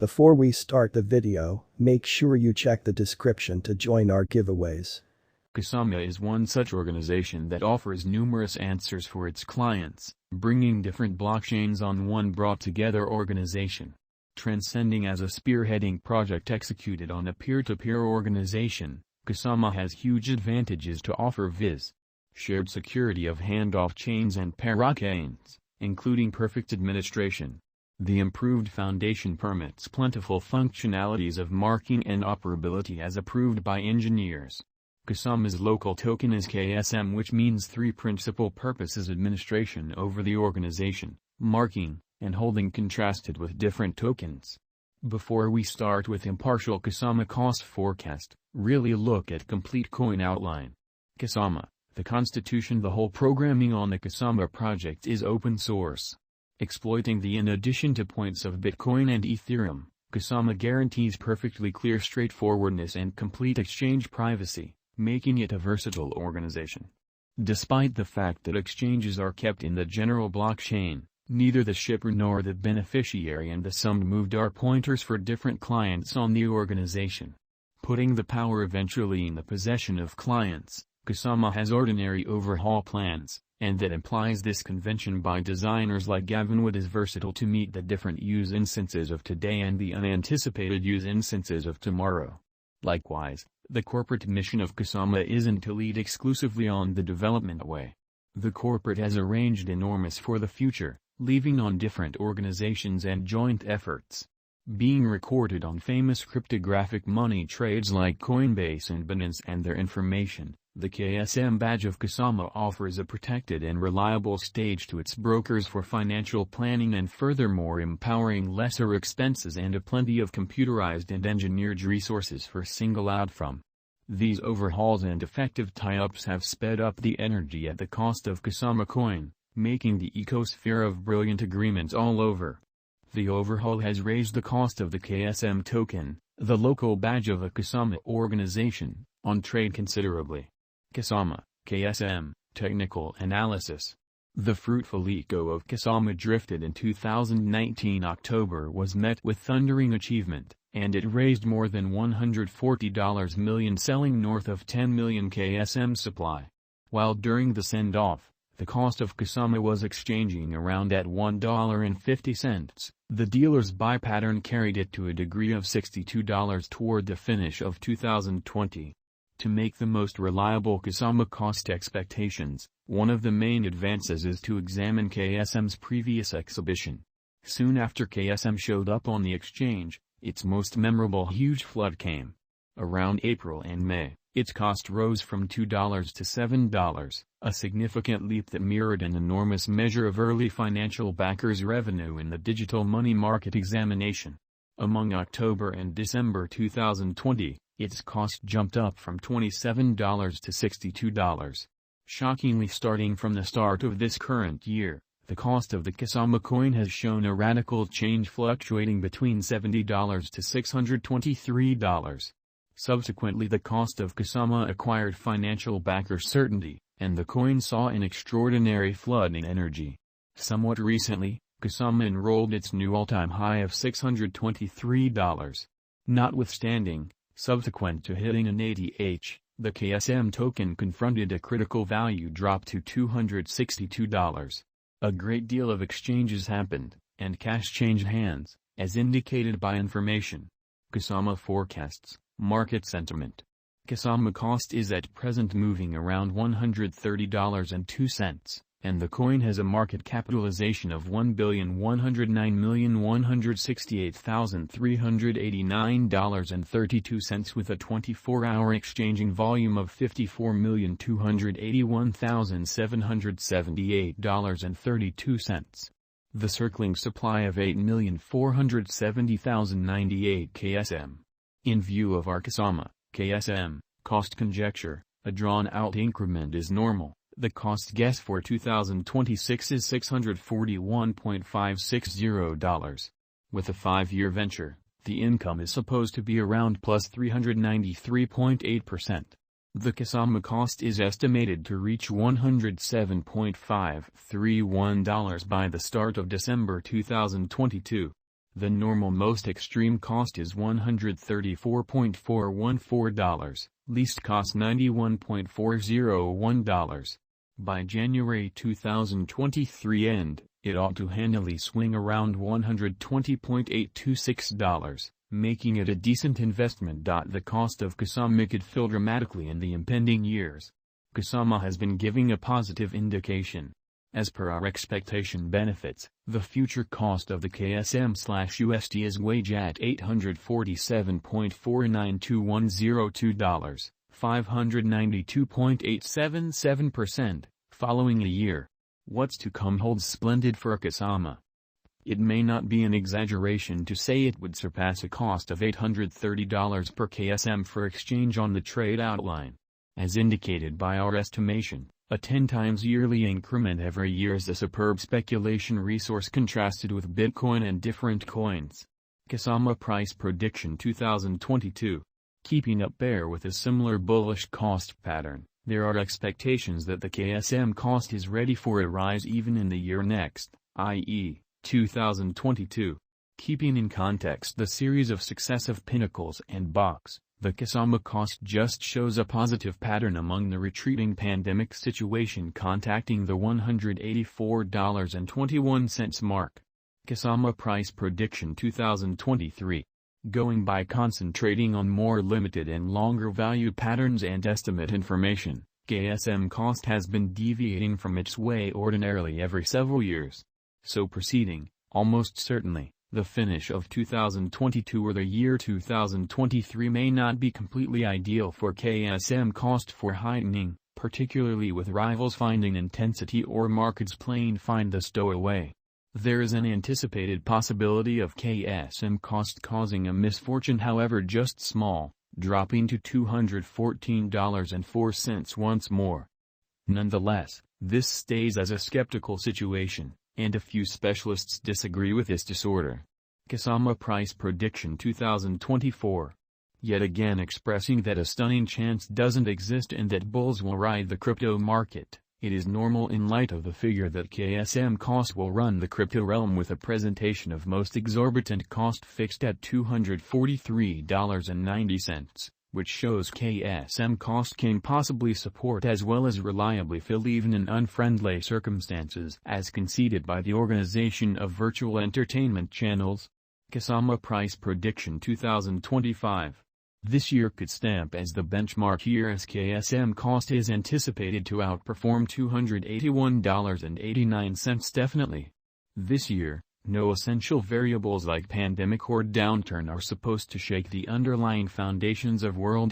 Before we start the video, make sure you check the description to join our giveaways. Kusama is one such organization that offers numerous answers for its clients, bringing different blockchains on one brought-together organization. Transcending as a spearheading project executed on a peer-to-peer organization, Kusama has huge advantages to offer viz. Shared security of handoff chains and parachains, including perfect administration. The improved foundation permits plentiful functionalities of marking and operability as approved by engineers. Kusama's local token is KSM, which means three principal purposes: administration over the organization, marking, and holding, contrasted with different tokens. Before we start with impartial Kusama cost forecast, really look at complete coin outline. Kusama, the constitution. The whole programming on the Kusama project is open source. Exploiting the in addition to points of Bitcoin and Ethereum, Kusama guarantees perfectly clear straightforwardness and complete exchange privacy, making it a versatile organization. Despite the fact that exchanges are kept in the general blockchain, neither the shipper nor the beneficiary and the sum moved are pointers for different clients on the organization. Putting the power eventually in the possession of clients, Kusama has ordinary overhaul plans, and that implies this convention by designers like Gavin Wood is versatile to meet the different use instances of today and the unanticipated use instances of tomorrow. Likewise, the corporate mission of Kusama isn't to lead exclusively on the development way. The corporate has arranged enormous for the future, leaving on different organizations and joint efforts. Being recorded on famous cryptographic money trades like Coinbase and Binance and their information, the KSM badge of Kusama offers a protected and reliable stage to its brokers for financial planning and furthermore empowering lesser expenses and a plenty of computerized and engineered resources for single out from. These overhauls and effective tie-ups have sped up the energy at the cost of Kusama coin, making the ecosphere of brilliant agreements all over. The overhaul has raised the cost of the KSM token, the local badge of a Kusama organization, on trade considerably. Kusama, KSM, Technical Analysis. The fruitful eco of Kusama drifted in 2019 October was met with thundering achievement, and it raised more than $140 million, selling north of 10 million KSM supply. While during the send-off, the cost of Kusama was exchanging around at $1.50, the dealer's buy pattern carried it to a degree of $62 toward the finish of 2020. To make the most reliable Kusama cost expectations, one of the main advances is to examine KSM's previous exhibition. Soon after KSM showed up on the exchange, its most memorable huge flood came. Around April and May, its cost rose from $2 to $7, a significant leap that mirrored an enormous measure of early financial backers' revenue in the digital money market examination. Among October and December 2020, its cost jumped up from $27 to $62. Shockingly, starting from the start of this current year, the cost of the Kusama coin has shown a radical change, fluctuating between $70 to $623. Subsequently, the cost of Kusama acquired financial backer certainty, and the coin saw an extraordinary flood in energy. Somewhat recently, Kusama enrolled its new all-time high of $623. Notwithstanding, subsequent to hitting an ATH, the KSM token confronted a critical value drop to $262. A great deal of exchanges happened, and cash changed hands, as indicated by information. Kusama forecasts, market sentiment. Kusama cost is at present moving around $130.02, and the coin has a market capitalization of $1,109,168,389.32 with a 24-hour exchanging volume of $54,281,778.32. The circling supply of 8,470,098 KSM. In view of our Kusama, KSM, cost conjecture, a drawn-out increment is normal. The cost guess for 2026 is $641.560. With a 5-year venture, the income is supposed to be around plus 393.8%. The Kusama cost is estimated to reach $107.531 by the start of December 2022. The normal most extreme cost is $134.414, least cost $91.401. By January 2023 end, it ought to handily swing around $120.826, making it a decent investment. The cost of Kusama could fall dramatically in the impending years. Kusama has been giving a positive indication. As per our expectation benefits, the future cost of the KSM/USD is wage at $847.492102, 592.877%, following a year. What's to come holds splendid for Kusama. It may not be an exaggeration to say it would surpass a cost of $830 per KSM for exchange on the trade outline. As indicated by our estimation, a 10 times yearly increment every year is a superb speculation resource contrasted with Bitcoin and different coins. Kusama Price Prediction 2022. Keeping up pair with a similar bullish cost pattern, there are expectations that the KSM cost is ready for a rise even in the year next, i.e., 2022. Keeping in context the series of successive pinnacles and bucks, the Kusama cost just shows a positive pattern among the retreating pandemic situation, contacting the $184.21 mark. Kusama Price Prediction 2023. Going by concentrating on more limited and longer value patterns and estimate information, KSM cost has been deviating from its way ordinarily every several years. So proceeding, almost certainly, the finish of 2022 or the year 2023 may not be completely ideal for KSM cost for heightening, particularly with rivals finding intensity or markets playing find the stowaway. There is an anticipated possibility of KSM cost causing a misfortune, however just small, dropping to $214.04 once more. Nonetheless, this stays as a skeptical situation, and a few specialists disagree with this disorder. Kusama Price Prediction 2024. Yet again expressing that a stunning chance doesn't exist and that bulls will ride the crypto market, it is normal in light of the figure that KSM cost will run the crypto realm with a presentation of most exorbitant cost fixed at $243.90, which shows KSM cost can possibly support as well as reliably fill even in unfriendly circumstances, as conceded by the Organization of Virtual Entertainment Channels. Kusama Price Prediction 2025. This year could stamp as the benchmark year as KSM cost is anticipated to outperform $281.89 definitely. This year, no essential variables like pandemic or downturn are supposed to shake the underlying foundations of world